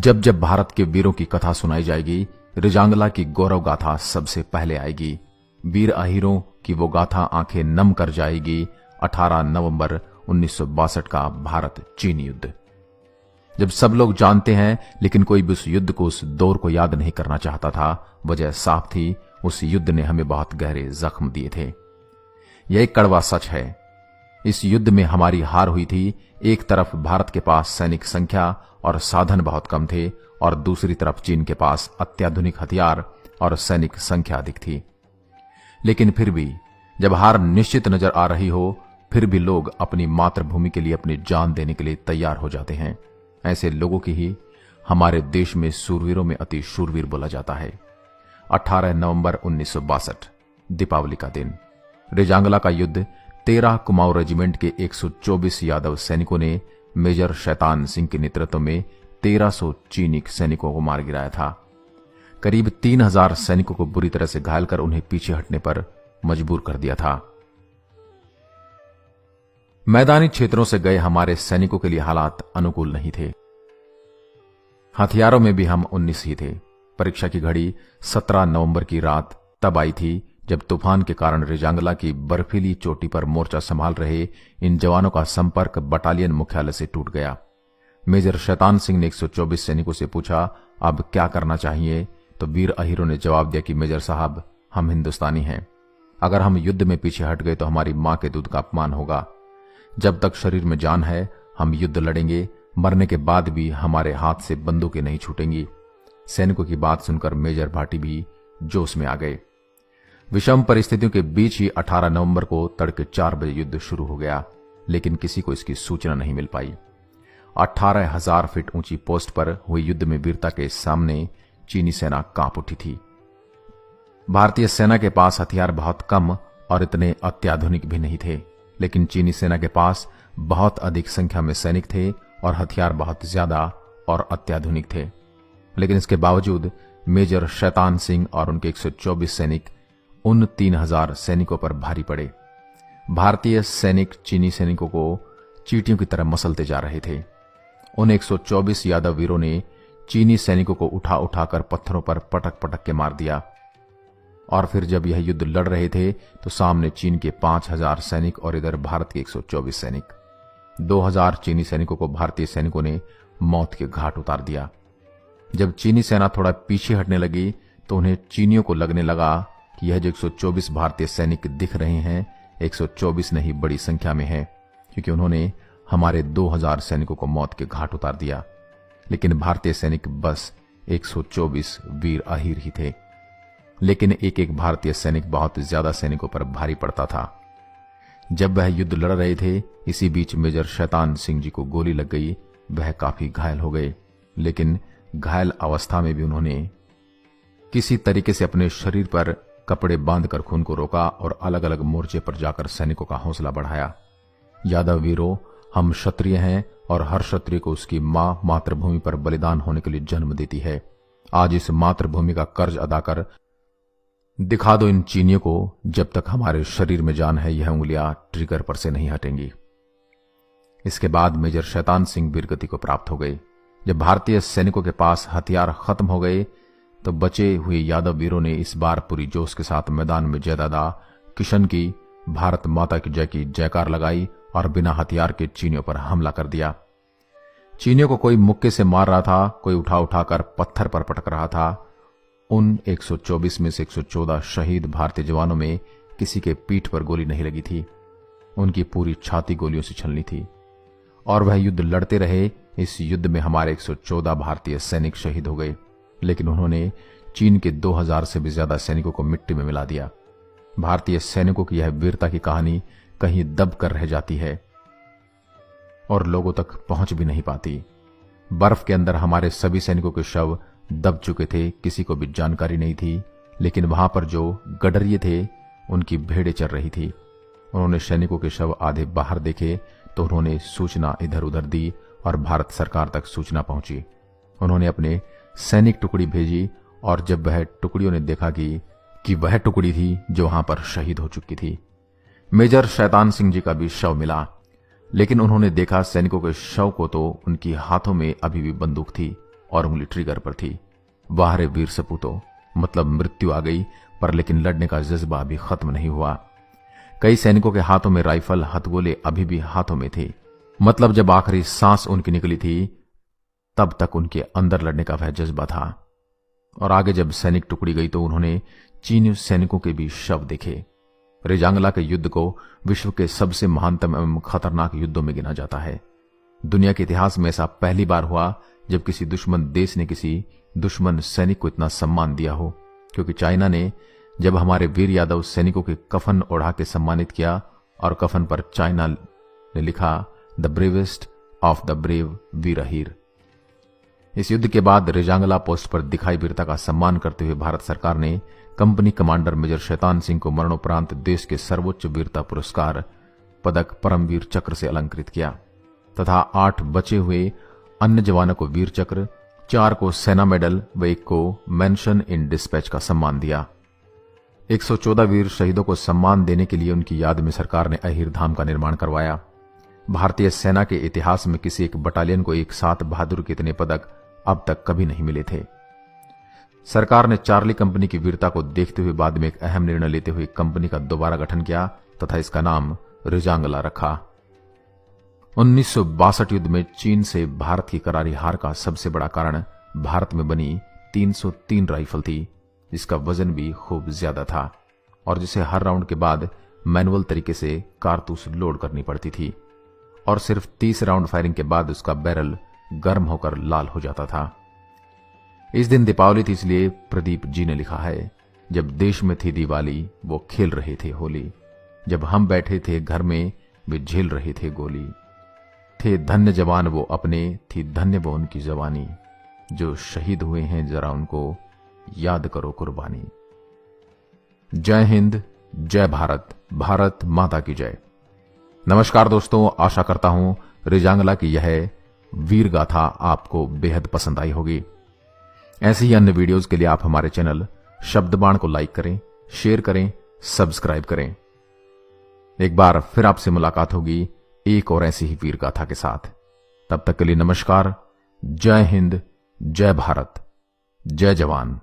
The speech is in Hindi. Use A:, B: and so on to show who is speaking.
A: जब जब भारत के वीरों की कथा सुनाई जाएगी, रिजांगला की गौरव गाथा सबसे पहले आएगी। वीर अहीरों की वो गाथा आंखें नम कर जाएगी। 18 नवंबर 1962 का भारत चीन युद्ध। जब सब लोग जानते हैं, लेकिन कोई भी उस युद्ध को, उस दौर को याद नहीं करना चाहता था। वजह साफ थी, उस युद्ध ने हमें बहुत गहरे जख्म दिए थे। यह एक कड़वा सच है। इस युद्ध में हमारी हार हुई थी। एक तरफ भारत के पास सैनिक संख्या और साधन बहुत कम थे, और दूसरी तरफ चीन के पास अत्याधुनिक हथियार और सैनिक संख्या अधिक थी। लेकिन फिर भी जब हार निश्चित नजर आ रही हो, फिर भी लोग अपनी मातृभूमि के लिए अपनी जान देने के लिए तैयार हो जाते हैं। ऐसे लोगों की ही हमारे देश में सूरवीरों में अति शूरवीर बोला जाता है। 18 नवंबर 1962 दीपावली का दिन, रिजांगला का युद्ध। 13 कुमाऊं रेजिमेंट के 124 यादव सैनिकों ने मेजर शैतान सिंह के नेतृत्व में 1300 चीनी सैनिकों को मार गिराया था। करीब 3000 सैनिकों को बुरी तरह से घायल कर उन्हें पीछे हटने पर मजबूर कर दिया था। मैदानी क्षेत्रों से गए हमारे सैनिकों के लिए हालात अनुकूल नहीं थे। हथियारों में भी हम 19 ही थे। परीक्षा की घड़ी 17 नवंबर की रात तब आई थी जब तूफान के कारण रिजांगला की बर्फीली चोटी पर मोर्चा संभाल रहे इन जवानों का संपर्क बटालियन मुख्यालय से टूट गया। मेजर शैतान सिंह ने 124 सैनिकों से पूछा, अब क्या करना चाहिए? तो वीर अहीरों ने जवाब दिया कि मेजर साहब, हम हिंदुस्तानी हैं। अगर हम युद्ध में पीछे हट गए तो हमारी मां के दूध का अपमान होगा। जब तक शरीर में जान है, हम युद्ध लड़ेंगे। मरने के बाद भी हमारे हाथ से बंदूकें नहीं छूटेंगी। सैनिकों की बात सुनकर मेजर भाटी भी जोश में आ गए। विषम परिस्थितियों के बीच ही 18 नवंबर को तड़के 4 बजे युद्ध शुरू हो गया, लेकिन किसी को इसकी सूचना नहीं मिल पाई। 18,000 फीट ऊंची पोस्ट पर हुए युद्ध में वीरता के सामने चीनी सेना कांप उठी थी। भारतीय सेना के पास हथियार बहुत कम और इतने अत्याधुनिक भी नहीं थे, लेकिन चीनी सेना के पास बहुत अधिक संख्या में सैनिक थे और हथियार बहुत ज्यादा और अत्याधुनिक थे। लेकिन इसके बावजूद मेजर शैतान सिंह और उनके 124 सैनिक उन 3000 सैनिकों पर भारी पड़े। भारतीय सैनिक चीनी सैनिकों को चींटियों की तरह मसलते जा रहे थे। उन 124 यादव वीरों ने चीनी सैनिकों को उठा उठाकर पत्थरों पर पटक पटक के मार दिया। और फिर जब यह युद्ध लड़ रहे थे तो सामने चीन के 5000 सैनिक और इधर भारत के 124 सैनिक। 2000 चीनी सैनिकों को भारतीय सैनिकों ने मौत के घाट उतार दिया। जब चीनी सेना थोड़ा पीछे हटने लगी तो उन्हें चीनियों को लगने लगा कि यह जो 124 भारतीय सैनिक दिख रहे हैं, 124 नहीं बड़ी संख्या में है, क्योंकि उन्होंने हमारे 2000 सैनिकों को मौत के घाट उतार दिया। लेकिन भारतीय सैनिक बस 124 वीर अहीर ही थे। लेकिन एक एक भारतीय सैनिक बहुत ज्यादा सैनिकों पर भारी पड़ता था। जब वह युद्ध लड़ रहे थे, इसी बीच मेजर शैतान सिंह जी को गोली लग गई। वह काफी घायल हो गए, लेकिन घायल अवस्था में भी उन्होंने किसी तरीके से अपने शरीर पर कपड़े बांधकर खून को रोका और अलग अलग मोर्चे पर जाकर सैनिकों का हौसला बढ़ाया। यादव वीरों, हम क्षत्रिय हैं और हर क्षत्रिय को उसकी मां मातृभूमि पर बलिदान होने के लिए जन्म देती है। आज इस मातृभूमि का कर्ज अदा कर दिखा दो इन चीनियों को। जब तक हमारे शरीर में जान है, यह उंगलियां ट्रिगर पर से नहीं हटेंगी। इसके बाद मेजर शैतान सिंह वीरगति को प्राप्त हो गए। जब भारतीय सैनिकों के पास हथियार खत्म हो गए तो बचे हुए यादव वीरों ने इस बार पूरी जोश के साथ मैदान में जयदादा किशन की भारत माता की जय की जयकार लगाई और बिना हथियार के चीनियों पर हमला कर दिया। चीनियों को कोई मुक्के से मार रहा था, कोई उठा उठाकर पत्थर पर पटक रहा था। उन 124 में से 114 शहीद भारतीय जवानों में किसी के पीठ पर गोली नहीं लगी थी। उनकी पूरी छाती गोलियों से छलनी थी और वह युद्ध लड़ते रहे। इस युद्ध में हमारे 114 भारतीय सैनिक शहीद हो गए, लेकिन उन्होंने चीन के 2000 से भी ज्यादा सैनिकों को मिट्टी में मिला दिया। भारतीय सैनिकों की यह वीरता की कहानी कहीं दब कर रह जाती है और लोगों तक पहुंच भी नहीं पाती। बर्फ के अंदर हमारे सभी सैनिकों के शव दब चुके थे, किसी को भी जानकारी नहीं थी। लेकिन वहां पर जो गडरिये थे, उनकी भेड़ें चल रही थी। उन्होंने सैनिकों के शव आधे बाहर देखे तो उन्होंने सूचना इधर उधर दी और भारत सरकार तक सूचना पहुंची। उन्होंने अपने सैनिक टुकड़ी भेजी और जब वह टुकड़ियों ने देखा कि वह टुकड़ी थी जो वहां पर शहीद हो चुकी थी। मेजर शैतान सिंह जी का भी शव मिला, लेकिन उन्होंने देखा सैनिकों के शव को तो उनकी हाथों में अभी भी बंदूक थी और उंगली ट्रिगर पर थी। वाह रे वीर सपूतों, मतलब मृत्यु आ गई, पर लेकिन लड़ने का जज्बा अभी खत्म नहीं हुआ। कई सैनिकों के हाथों में राइफल हथगोले अभी भी हाथों में थे। मतलब जब आखिरी सांस उनकी निकली थी तब तक उनके अंदर लड़ने का वह जज्बा था। और आगे जब सैनिक टुकड़ी गई तो उन्होंने चीनी सैनिकों के भी शव देखे। रेजांगला के युद्ध को विश्व के सबसे महानतम एवं खतरनाक युद्धों में गिना जाता है। दुनिया के इतिहास में ऐसा पहली बार हुआ जब किसी दुश्मन देश ने किसी दुश्मन सैनिक को इतना सम्मान दिया हो, क्योंकि चाइना ने जब हमारे वीर यादव सैनिकों के कफन ओढ़ा के सम्मानित किया और कफन पर चाइना ने लिखा the bravest of the brave वीरहीर। इस युद्ध के बाद रेजांगला पोस्ट पर दिखाई वीरता का सम्मान करते हुए भारत सरकार ने company commander major Shaitan Singh को मरणोपरांत देश के सर्वोच्च वीरता पुरस्कार पदक परमवीर चक्र से अलंकृत किया तथा 8 बचे हुए अन्य जवानों को वीर चक्र, 4 को सेना मेडल व 1 को मेंशन इन डिस्पैच का सम्मान दिया। 114 वीर शहीदों को सम्मान देने के लिए उनकी याद में सरकार ने अहिर धाम का निर्माण करवाया। भारतीय सेना के इतिहास में किसी एक बटालियन को एक साथ बहादुर के इतने पदक अब तक कभी नहीं मिले थे। सरकार ने चार्ली कंपनी की वीरता को देखते हुए बाद में एक अहम निर्णय लेते हुए कंपनी का दोबारा गठन किया तथा इसका नाम रेजांगला रखा। 1962 युद्ध में चीन से भारत की करारी हार का सबसे बड़ा कारण भारत में बनी 303 राइफल थी, जिसका वजन भी खूब ज्यादा था और जिसे हर राउंड के बाद मैनुअल तरीके से कारतूस लोड करनी पड़ती थी और सिर्फ 30 राउंड फायरिंग के बाद उसका बैरल गर्म होकर लाल हो जाता था। इस दिन दीपावली थी, इसलिए प्रदीप जी ने लिखा है, जब देश में थी दिवाली वो खेल रहे थे होली, जब हम बैठे थे घर में वे झेल रहे थे गोली, थे धन्य जवान वो अपने, थी धन्य वो उनकी जवानी, जो शहीद हुए हैं जरा उनको याद करो कुर्बानी। जय हिंद, जय भारत, भारत माता की जय। नमस्कार दोस्तों, आशा करता हूं रेजांगला की यह वीर गाथा आपको बेहद पसंद आई होगी। ऐसी ही अन्य वीडियोस के लिए आप हमारे चैनल शब्दबाण को लाइक करें, शेयर करें, सब्सक्राइब करें। एक बार फिर आपसे मुलाकात होगी एक और ऐसी ही वीर गाथा के साथ। तब तक के लिए नमस्कार, जय हिंद, जय भारत, जय जवान।